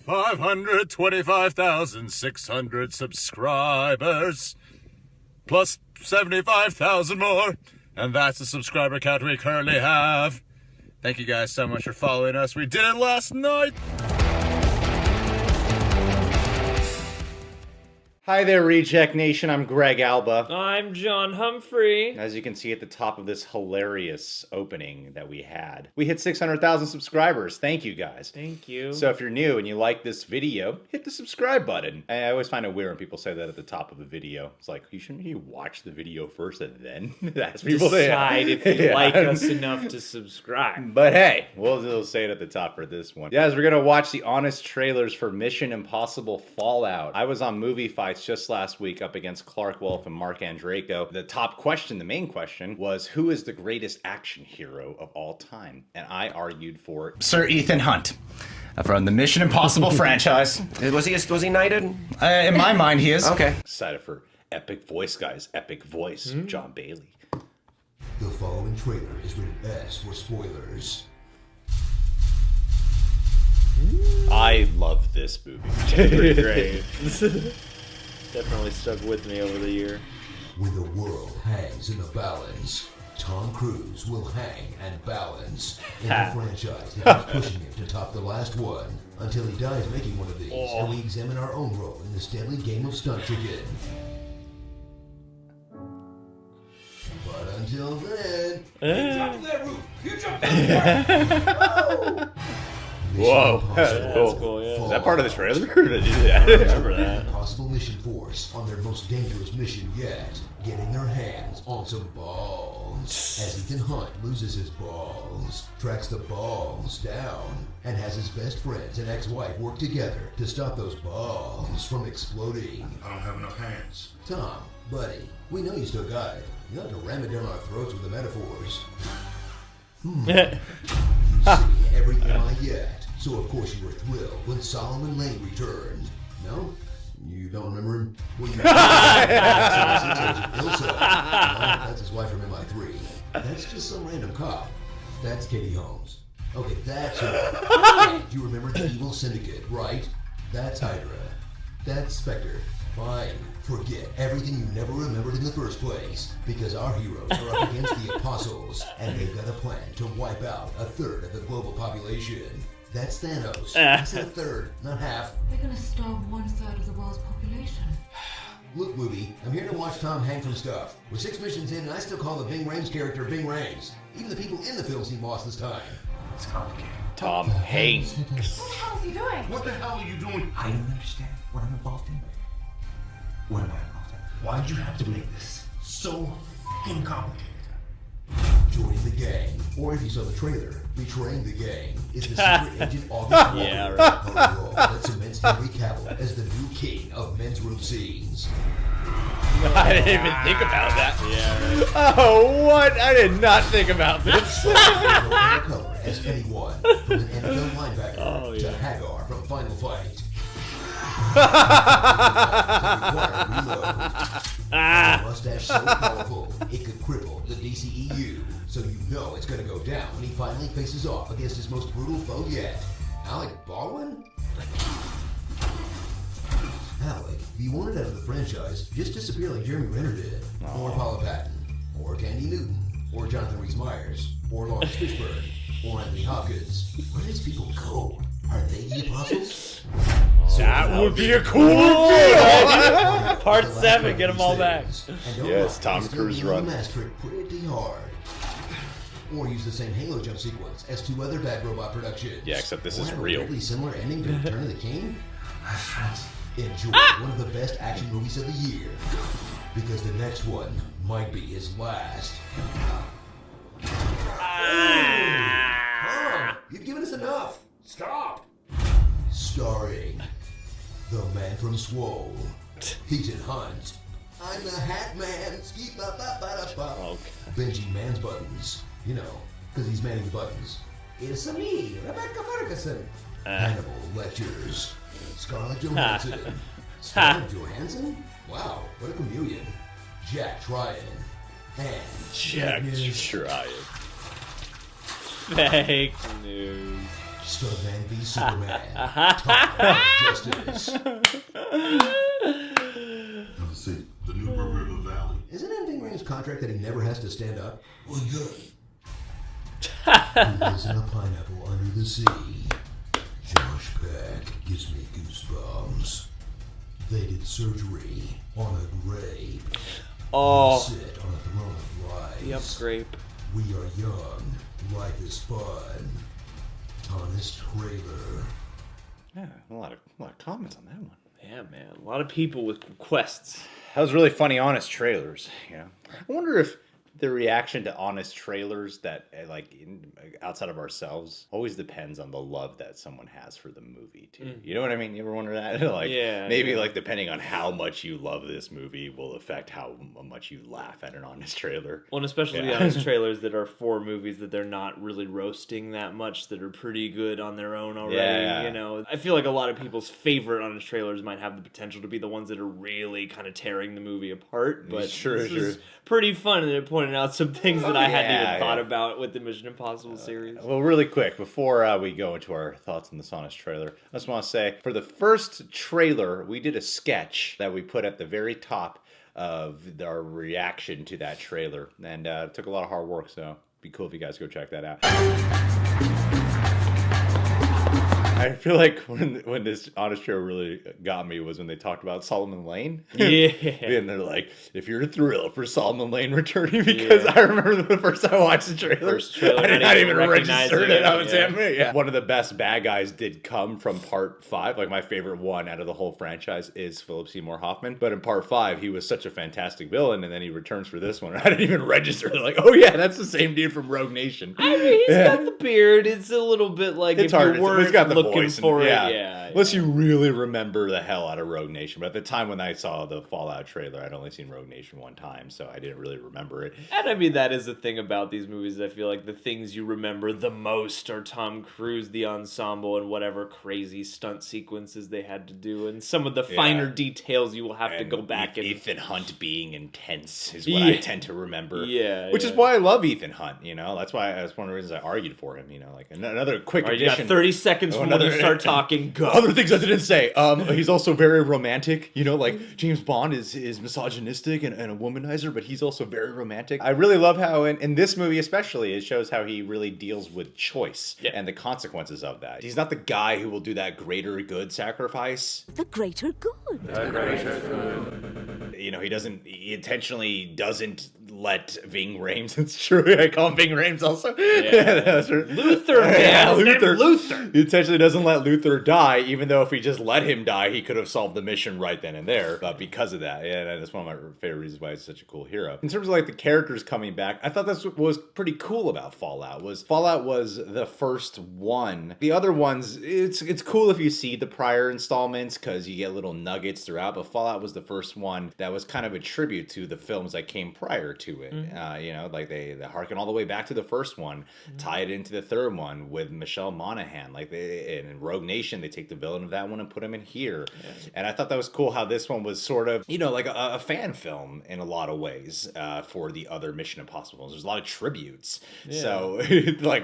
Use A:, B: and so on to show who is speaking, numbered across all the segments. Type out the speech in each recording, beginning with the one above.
A: 525,600 subscribers. Plus 75,000 more. And that's the subscriber count we currently have. Thank you guys so much for following us. We did it last night.
B: Hi there, Reject Nation. I'm Greg Alba.
C: I'm John Humphrey.
B: As you can see at the top of this hilarious opening that we hit 600,000 subscribers. Thank you, guys.
C: Thank you.
B: So if you're new and you like this video, hit the subscribe button. I always find it weird when people say that at the top of the video. It's like, shouldn't you watch the video first and then ask people
C: decide if you like us enough to subscribe.
B: But hey, we'll say it at the top for this one. Guys, we're gonna watch the honest trailers for Mission Impossible Fallout. I was on Movie Fights just last week up against Clark Wolf and Mark Andreyko. The top question, the main question, was who is the greatest action hero of all time? And I argued for Sir Ethan Hunt from the Mission Impossible franchise.
D: Was he knighted?
B: In my mind, he is.
D: Okay.
B: Excited for epic voice, guys. Epic voice. John Bailey.
E: The following trailer is rated S for spoilers.
B: I love this movie.
C: Pretty great. Definitely stuck with me over the year.
E: When the world hangs in the balance, Tom Cruise will hang and balance in a franchise that is pushing him to top the last one until he dies making one of these, and we examine our own role in this deadly game of stunt chicken. But until then,
F: You jumped that roof! You jumped that
B: Whoa.
C: That's cool, yeah.
B: Is that part of the trailer?
C: I remember that.
E: Impossible Mission Force on their most dangerous mission yet, getting their hands on some balls. As Ethan Hunt loses his balls, tracks the balls down, and has his best friends and ex-wife work together to stop those balls from exploding.
F: I don't have enough hands.
E: Tom, buddy, we know you still got it. You have to ram it down our throats with the metaphors. You see every MI yet, so of course you were thrilled when Solomon Lane returned. No? You don't remember him? Well, you that's his wife from MI3. That's just some random cop. That's Katie Holmes. Okay, that's her. You remember the evil syndicate, right? That's Hydra. That's Spectre. Fine. Forget everything you never remembered in the first place, because our heroes are up against the Apostles, and they've got a plan to wipe out a third of the global population. That's Thanos. I said a third, not half.
G: They're gonna starve 1/3 of the world's population.
E: Look, movie, I'm here to watch Tom hang from stuff. We're 6 missions in, and I still call the Ving Rhames character Ving Rhames. Even the people in the film seem lost this time.
F: It's complicated.
B: Tom Hanks.
G: What the hell is he doing?
F: What the hell are you doing?
H: I don't understand what I'm involved in. What am I involved in?
F: Why did you have to make this so f***ing complicated?
E: Joining the gang, or if you saw the trailer, betraying the gang, is the secret agent August Walker.
C: Yeah, right.
E: A role that cements Henry Cavill as the new king of men's room scenes.
B: I didn't even think about that.
C: Yeah, right.
B: Oh, what? I did not think about this.
E: Cover as anyone, from an NFL linebacker to
C: yeah.
E: Hagar from Final Fight. Mustache so powerful it could cripple the DCEU, so you know it's gonna go down when he finally faces off against his most brutal foe yet, Alec Baldwin. Alec, if you wanted out of the franchise, just disappear like Jeremy Renner did, or Paula Patton, or Candy Newton, or Jonathan Rhys-Meyers, or Lawrence Fishburne, or Anthony Hopkins. Where did these people go? Are they the Apostles?
B: That would be a cool video.
C: Part 7, get them all back.
B: Yes, Tom Cruise run.
E: Master pretty hard. Or use the same Halo jump sequence as 2 other Bad Robot productions.
B: Yeah, except this
E: Or
B: is
E: have a
B: real.
E: weirdly similar ending to Return of the King. Enjoy one of the best action movies of the year, because the next one might be his last. Tom, you've given us enough. Stop. Starring the man from Swole, Ethan Hunt. I'm the Hat Man. Benji Mans Buttons. You know, because he's manning the buttons. It's me, Rebecca Ferguson. Hannibal Lectures. Scarlett Johansson. Scarlett Johansson? Wow, what a chameleon. Jack Tryon. And
B: Jack
E: Agnes
B: Tryon.
C: Fake news.
E: Stuntman v Superman. Time of Justice.
H: Let's see. The new River Valley.
E: Isn't it in Ving Rhames' contract that he never has to stand up? Well, good. Who lives in a pineapple under the sea? Josh Peck gives me goosebumps. They did surgery on a grape.
C: Oh.
E: We sit on a throne of life.
C: Yep, grape.
E: We are young. Life is fun. Honest trailer.
B: Yeah, a lot of comments on that one.
C: Yeah, man. A lot of people with requests.
B: That was really funny, honest trailers. I wonder if the reaction to honest trailers that outside of ourselves always depends on the love that someone has for the movie too. You know what I mean? You ever wonder that? Maybe depending on how much you love this movie will affect how much you laugh at an honest trailer.
C: Well, and especially the honest trailers that are for movies that they're not really roasting that much, that are pretty good on their own already.
B: Yeah.
C: I feel like a lot of people's favorite honest trailers might have the potential to be the ones that are really kind of tearing the movie apart. But this is pretty fun, and it pointed out some things that I hadn't even thought about with the Mission Impossible series.
B: Well, really quick, before we go into our thoughts on this honest trailer, I just want to say, for the first trailer, we did a sketch that we put at the very top of our reaction to that trailer, and it took a lot of hard work, so it'd be cool if you guys go check that out. I feel like when this honest trailer really got me was when they talked about Solomon Lane.
C: Yeah.
B: And they're like, if you're thrilled for Solomon Lane returning, because I remember the first time I watched the trailer, I did not even register it. I was one of the best bad guys did come from part 5. Like, my favorite one out of the whole franchise is Philip Seymour Hoffman. But in part 5, he was such a fantastic villain, and then he returns for this one. I didn't even register. They're like, oh yeah, that's the same dude from Rogue Nation.
C: I mean, he's got the beard. It's a little bit like
B: it's
C: if
B: hard.
C: you weren't
B: he's got the
C: looking
B: voice
C: for
B: and,
C: it.
B: Unless you really remember the hell out of Rogue Nation. But at the time when I saw the Fallout trailer, I'd only seen Rogue Nation one time, so I didn't really remember it.
C: And I mean, that is the thing about these movies. I feel like the things you remember the most are Tom Cruise, the ensemble, and whatever crazy stunt sequences they had to do, and some of the finer details you will have to go back and...
B: Ethan Hunt being intense is what I tend to remember. Which is
C: yeah.
B: why I love Ethan Hunt, That's why that's one of the reasons I argued for him, Like another quick
C: All right, you
B: addition.
C: got 30 seconds when you start talking. Go.
B: Other things I didn't say. He's also very romantic. Like James Bond is misogynistic and a womanizer, but he's also very romantic. I really love how in this movie especially, it shows how he really deals with choice and the consequences of that. He's not the guy who will do that greater good sacrifice.
D: The greater good.
B: The greater good. He intentionally doesn't let Ving Rhames, it's true, I call him Ving Rhames also.
C: Luther, man. Luther.
B: He intentionally doesn't let Luther die, even though if he just let him die, he could have solved the mission right then and there. But because of that, that's one of my favorite reasons why he's such a cool hero. In terms of the characters coming back, I thought that's what was pretty cool about Fallout. Fallout was the first one. The other ones, it's cool if you see the prior installments because you get little nuggets throughout. But Fallout was the first one that was kind of a tribute to the films that came prior to it. They harken all the way back to the first one, tie it into the third one with Michelle Monaghan. In Rogue Nation, they take the villain of that one and put him in here. And I thought that was cool how this one was sort of, like a fan film in a lot of ways for the other Mission Impossibles. There's a lot of tributes. So,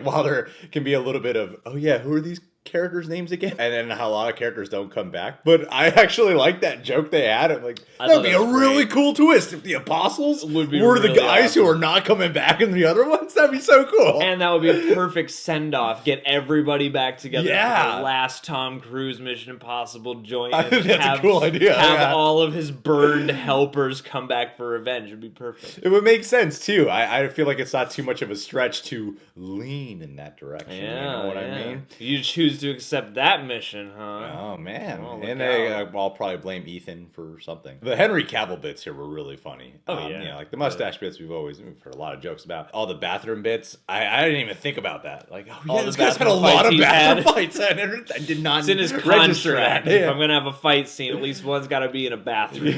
B: while there can be a little bit of, oh yeah, who are these characters' names again? And then how a lot of characters don't come back. But I actually like that joke they had. I'm like, that'd be a really cool twist if the apostles were the guys who are not coming back in the other ones. That'd be so cool.
C: And that would be a perfect send-off. Get everybody back together for
B: Yeah.
C: the last Tom Cruise Mission Impossible joint.
B: I think that's a cool idea.
C: Have all of his burned helpers come back for revenge. It'd be perfect.
B: It would make sense, too. I feel like it's not too much of a stretch to lean in that direction. You know what I mean?
C: You choose to accept that mission, huh?
B: Oh, man.
C: Oh,
B: and I'll probably blame Ethan for something. The Henry Cavill bits here were really funny. The mustache bits we've heard a lot of jokes about. All the bathroom bits, I didn't even think about that. This guy's had a lot of bathroom fights. I did not
C: it's in his
B: register
C: contract.
B: that.
C: If I'm going to have a fight scene, at least one's got to be in a bathroom.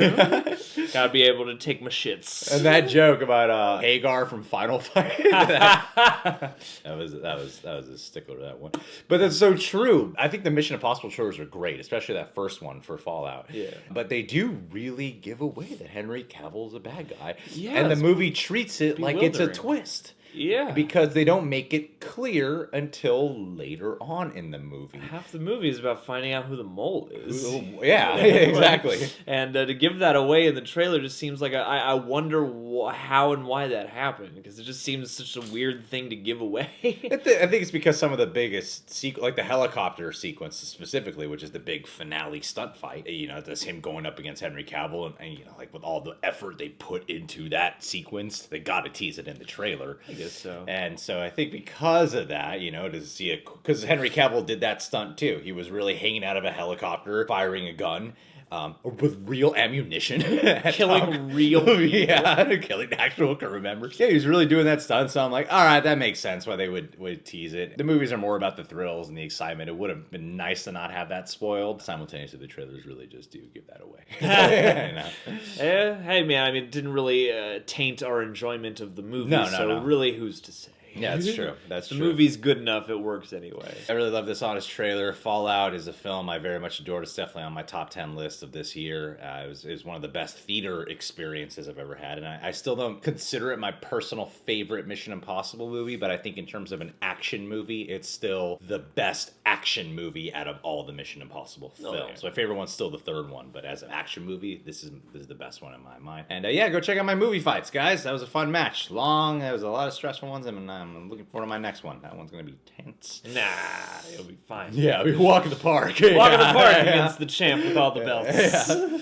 C: Got to be able to take my shits.
B: And that joke about Hagar from Final Fight. that was a stickler, that one. But that's so true. I think the Mission Impossible trailers are great, especially that first one for Fallout.
C: Yeah.
B: But they do really give away that Henry Cavill's a bad guy.
C: Yeah,
B: and the movie treats it like it's a twist.
C: Yeah.
B: Because they don't make it clear until later on in the movie.
C: Half the movie is about finding out who the mole is.
B: Yeah, exactly.
C: And to give that away in the trailer just seems like I wonder how and why that happened, because it just seems such a weird thing to give away.
B: I think it's because some of the biggest like the helicopter sequence specifically, which is the big finale stunt fight. You know, that's him going up against Henry Cavill, and you know, like with all the effort they put into that sequence, they got to tease it in the trailer.
C: I guess so.
B: And so I think because of that, you know, to see it, because Henry Cavill did that stunt too. He was really hanging out of a helicopter, firing a gun. With real ammunition.
C: Killing real people.
B: Yeah, killing actual crew members. Yeah, he was really doing that stunt, so I'm like, all right, that makes sense why they would tease it. The movies are more about the thrills and the excitement. It would have been nice to not have that spoiled. Simultaneously, the trailers really just do give that away.
C: Hey, man, I mean, it didn't really taint our enjoyment of the movie, so really, who's to say?
B: Yeah, that's true. That's
C: the
B: true.
C: movie's good enough; it works anyway.
B: I really love this honest trailer. Fallout is a film I very much adored. It's definitely on my top 10 list of this year. It was one of the best theater experiences I've ever had, and I still don't consider it my personal favorite Mission Impossible movie, but I think in terms of an action movie, it's still the best action movie out of all the Mission Impossible films. My favorite one's still the third one, but as an action movie, this is the best one in my mind. And yeah, go check out my movie fights, guys. That was a fun match. Long. There was a lot of stressful ones, and I'm looking forward to my next one. That one's going to be tense.
C: Nah, it'll be fine.
B: Yeah, we walk in the park.
C: Walk in the park against the champ with all the belts.
B: Yeah.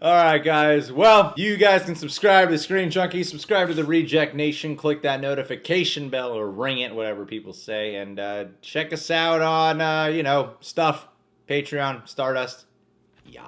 B: All right, guys. Well, you guys can subscribe to the Screen Junkies, subscribe to the Reject Nation, click that notification bell or ring it, whatever people say, and check us out on, stuff, Patreon, Stardust. Yeah.